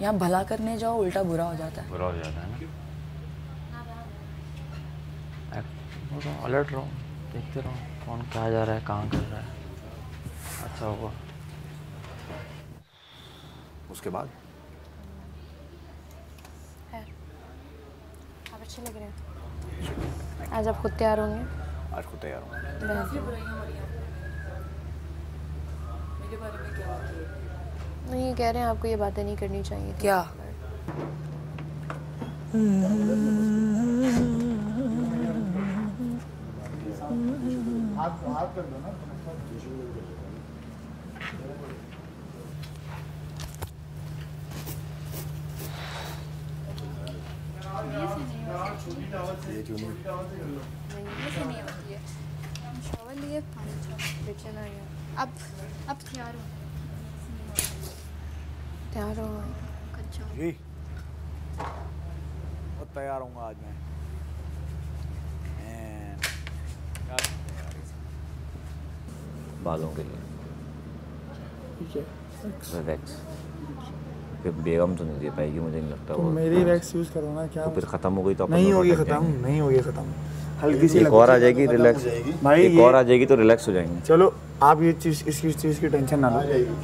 यहाँ भला करने जाओ उल्टा बुरा हो जाता है। बुरा हो जाता है ना। अलर्ट रहो, देखते रहो कौन क्या जा रहा है, कहाँ कर रहा है, अच्छा होगा। उसके बाद आप अच्छे लग रहे हैं। आज आप खुद तैयार होंगे? आज खुद तैयार हूँ। नहीं, ये कह रहे हैं आपको ये बातें नहीं करनी चाहिए। क्या? हाथ कर दो ना। ये क्यों नहीं? शॉवर लिए पानी चला गया। अब तैयार हो, तैयार हो। जी बहुत तैयार हूँ आज मैं। बालों के लिए ठीक है, वैक्स फिर बेगम तो नहीं दे पाएगी, मुझे नहीं लगता। तो मेरी वैक्स यूज़ करो ना। क्या तो फिर ख़त्म हो गई तो नहीं होगी ख़त्म, नहीं होगी ख़त्म, हल्की सी एक और आ जाएगी, रिलैक्स भाई, एक और आ जाएगी तो रिलैक्स हो जाएंगे। चलो आप ये चीज़ इसकी चीज़ की टेंशन ना लो,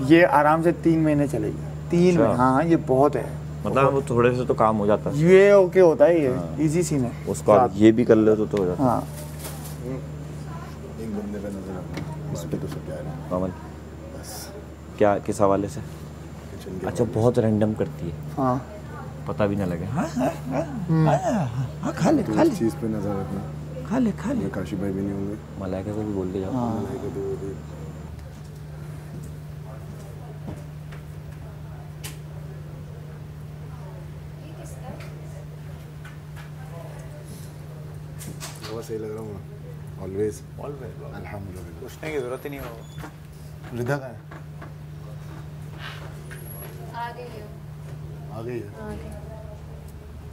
ये आराम से 3 महीने चलेगी। 3 महीने, हाँ ये बहुत है। मतलब वो थोड़े से तो काम हो जाता है, ये ओके होता है, ये इजी सीन है। उसको आप ये भी कर लो तो हो जाता है। हाँ एक बंदे पे नजर रखना, इस पे तो सब प्यार है। कमल क्या, किस हवाले से? अच्छा, बहुत रैंडम करती है। हाँ पता भी ना लगे। हाँ खा ले, खा ले। इस चीज़ पे नजर रखना, खा ले खा ले। काशी भाई भी नहीं होंगे, मलाइका को भी बोल के जाओ। मलाइका तो वो भी। सही लग रहा हूँ ऑलवेज अल्हम्दुलिल्लाह। पूछने की जरूरत ही नहीं होगा। रिदा का है, आ गई है। आ गई है,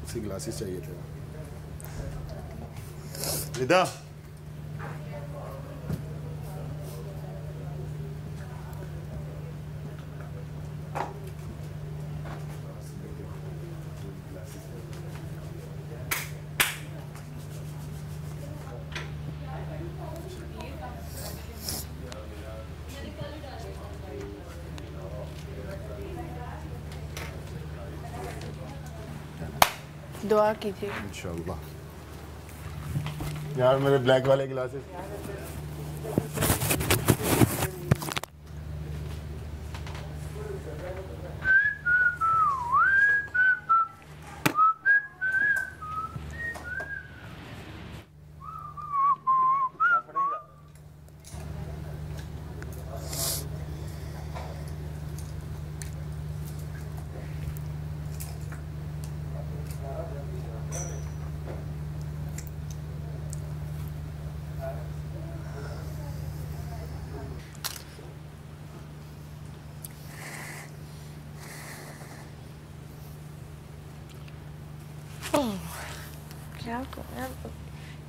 उसी ग्लासेस चाहिए थे। रिदा दुआ कीजिए इंशाल्लाह। यार मेरे ब्लैक वाले ग्लासेस क्या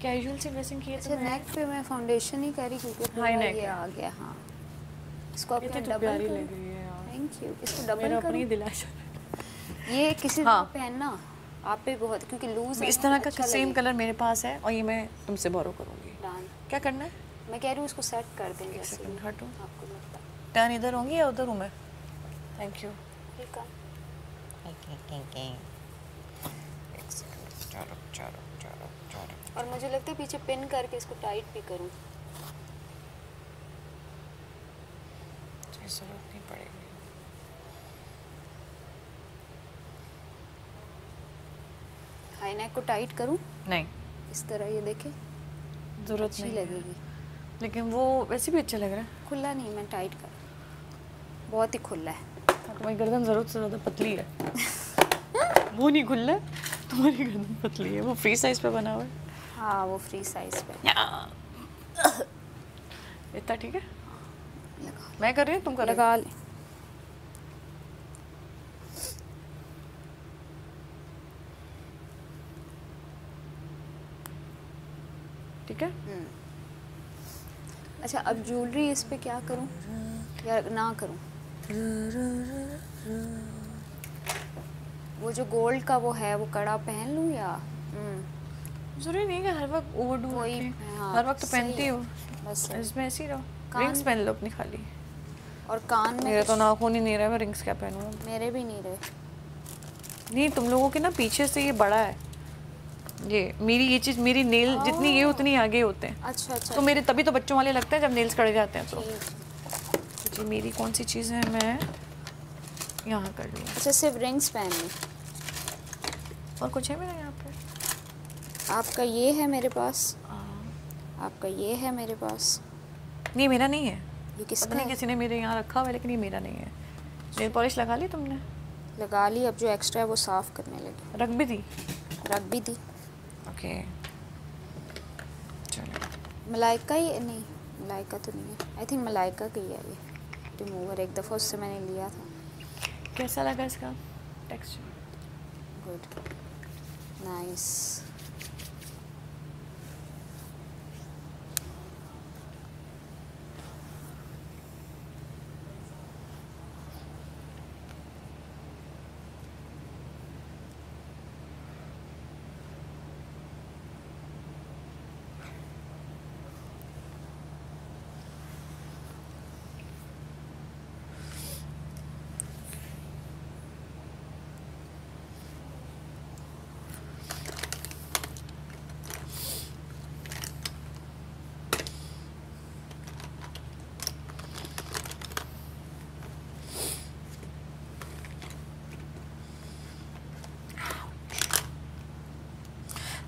कैजुअल सी ड्रेसिंग की है अच्छा नेक पे मैं फाउंडेशन ही करी क्योंकि पूरा ये आ गया। हाँ इसको अपने डबल प्यारी लग रही है यार। Thank you. इसको डबल मेरा करो। अपनी दिलाशा ये किसी दिन पहनना आप पे बहुत क्योंकि लूज है। इस तरह का सेम कलर मेरे पास है और ये मैं तुमसे बोरो करूंगी। क्या करना है? मैं कह रही हूँ उसको सेट कर देंगे। एक सेकंड हटो। आपको लगता है टर्न इधर होंगी या उधर हूँ मैं? Thank you. ठीक है। और मुझे लगता है पीछे पिन करके इसको टाइट भी करूं। जरूरत नहीं पड़ेगी। हाई नेक को टाइट करूं? नहीं इस तरह ये देखे जरूरत अच्छी नहीं लगेगी। लेकिन वो वैसे भी अच्छा लग रहा है। खुला नहीं मैं टाइट कर बहुत ही खुला है। तुम्हारी गर्दन जरूरत से ज़्यादा पतली है। वो नहीं खुला है तुम्हारी गर्दन पतली है। वो फ्री साइज पे बना हुआ है। हाँ वो फ्री साइज पे। इतना ठीक है? मैं कर रही हूँ तुम कर लगा ले। ठीक है। अच्छा अब ज्वेलरी इस पे क्या करूँ या ना करूँ? वो जो गोल्ड का वो है वो कड़ा पहन लूँ या? जरूरी नहीं है हर वक्त ओवरडू रखें। हर वक्त तो पहनती हो बस इसमें ऐसे ही रहो। रिंग्स पहन लो अपनी खाली। और कान में मेरे तो नाखून ही नहीं रहे। मैं रिंग्स क्या पहनूं? मेरे भी नहीं रहे। नहीं तुम लोगों के ना पीछे से ये बड़ा है। ये मेरी ये चीज़ मेरी नेल जितनी ये उतनी आगे होते हैं। अच्छा अच्छा। तो मेरे तभी तो बच्चों वाले लगते हैं जब नेल्स कट जाते हैं। तो जी मेरी कौन सी चीज़ है मैं यहाँ कर लूँ। अच्छा सिर्फ रिंग्स पहन लूँ? और कुछ है मेरा यहाँ पे? आपका ये है मेरे पास। आपका ये है मेरे पास। नहीं मेरा नहीं है। ये किसका है? किसी ने मेरे यहाँ रखा हुआ है लेकिन ये मेरा नहीं है। नेल पॉलिश लगा ली तुमने? लगा ली। अब जो एक्स्ट्रा है वो साफ करने लगी। रख भी दी? रख भी दी। ओके चलो। मलाइका ही नहीं मलाइका तो नहीं है। आई थिंक मलाइका का ही है ये रिमूवर। एक दफ़ा उससे मैंने लिया था। कैसा लगा इसका टेक्सचर? Good nice.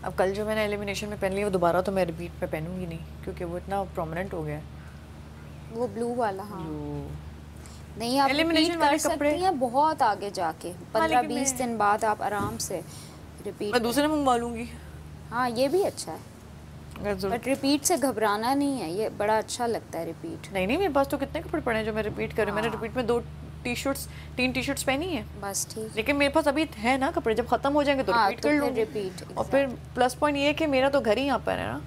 अब कल जो मैंने एलिमिनेशन में पहन लिया वो दोबारा तो मैं रिपीट पे पहनूंगी नहीं क्योंकि वो इतना प्रोमिनेंट हो गया है। वो ब्लू वाला हाँ नहीं आप रिपीट कर सकती हैं बहुत आगे जाके 15-20 दिन बाद आप आराम से रिपीट। मैं दूसरे मंगवा लूँगी। हाँ ये भी अच्छा है बट रिपीट से घबराना नहीं है। ये बड़ा अच्छा लगता है रिपीट। नहीं नहीं मेरे पास तो कितने कपड़े पड़े हैं जो मैं रिपीट कर रही हूँ। मैंने रिपीट में 3 टी शर्ट्स पहनी है बस ठीक। लेकिन मेरे पास अभी है ना कपड़े। जब खत्म हो जाएंगे तो रिपीट कर लूँगी। और फिर प्लस पॉइंट ये है कि मेरा तो घर ही यहाँ पर है ना।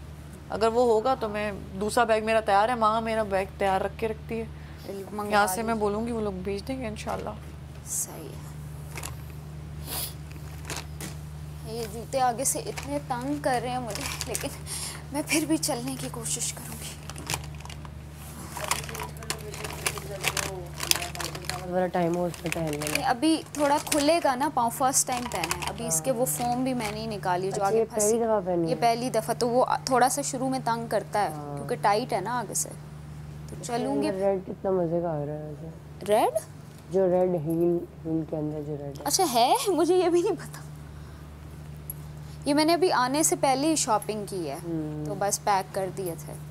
अगर वो होगा तो मैं दूसरा बैग मेरा तैयार है। माँ मेरा बैग तैयार रख के रखती है। यहाँ से मैं बोलूँगी वो लोग भेज देंगे इंशाल्लाह। सही है। ये जूते आगे से इतने तंग कर रहे हैं मुझे लेकिन मैं फिर भी चलने की कोशिश करूँगी। वाला टाइम हो उसमें पहन लेना। अभी थोड़ा खुलेगा ना पाँव, फर्स्ट टाइम पहना है अभी। इसके वो फोम भी मैंने ही निकाली जो आगे फंसी। पहली दफ़ा पहनी ये पहली दफ़ा, तो वो थोड़ा सा शुरू में तंग करता है क्योंकि टाइट है ना आगे से। तो चलूँगी। रेड कितना मज़े का आ रहा है वैसे। रेड जो रेड हील के अंदर जो रेड है। अच्छा है, मुझे ये भी नहीं पता। ये मैंने अभी आने से पहले ही शॉपिंग की है, तो बस पैक कर दिए थे।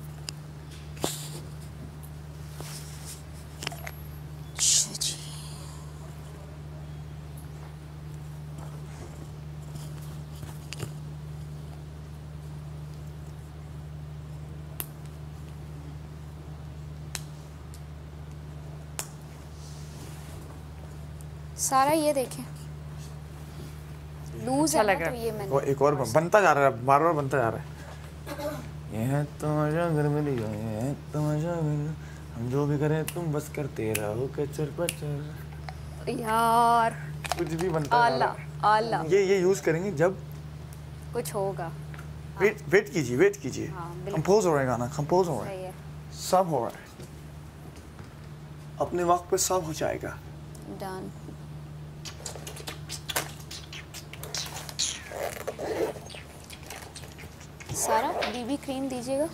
सारा ये देखें लूज है ना, तो ये मैंने वो एक और बनता जा रहा है, बार बार बनता जा रहा है। ये है तमाशा घर में लिया, ये है तमाशा घर, हम जो भी करें तुम बस करते रहो कचर पचर। यार कुछ भी बनता जा रहा है। आला ये यूज करेंगे जब कुछ होगा। वेट कीजिए। कंपोज हो रहा है गाना, कंपोज हो रहा है, सब हो रहा है, अपने वक्त पे सब हो जाएगा। डन। सारा बीबी क्रीम दीजिएगा।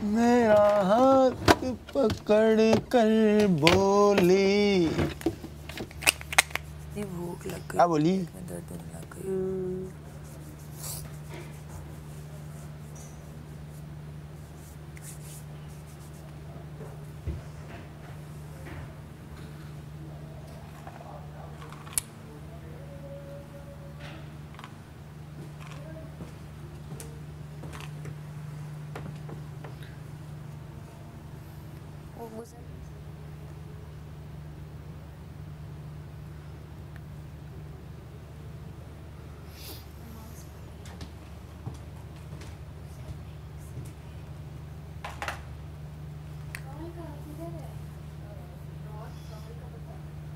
मेरा हाथ पकड़ कर बोली। भूख लग गई। क्या बोली? दर्द होने लग गई।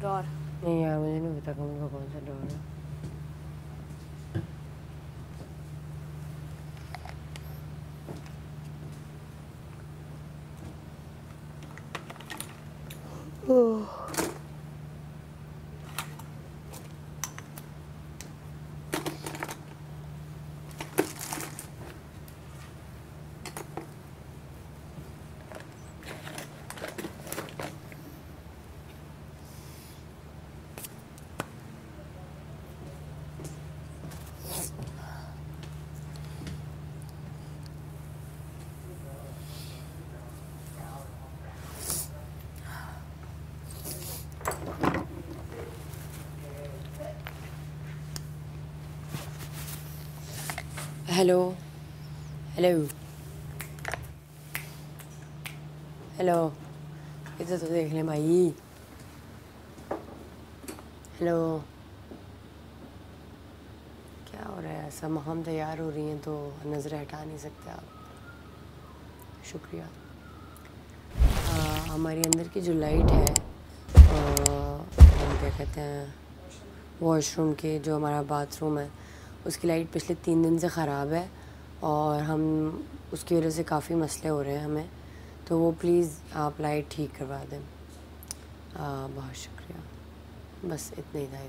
ड्रॉर नहीं यार, मुझे नहीं पता कमल का कौन सा ड्रॉर है। हेलो हेलो हेलो, इधर तो देख ले भाई। हेलो, क्या हो रहा है? सब हम तैयार हो रही हैं तो नज़रें हटा नहीं सकते आप। शुक्रिया। हमारी अंदर की जो लाइट है, हम क्या कहते हैं, वॉशरूम के जो हमारा बाथरूम है उसकी लाइट पिछले 3 दिन से ख़राब है और हम उसकी वजह से काफ़ी मसले हो रहे हैं हमें, तो वो प्लीज़ आप लाइट ठीक करवा दें। बहुत शुक्रिया। बस इतना ही था।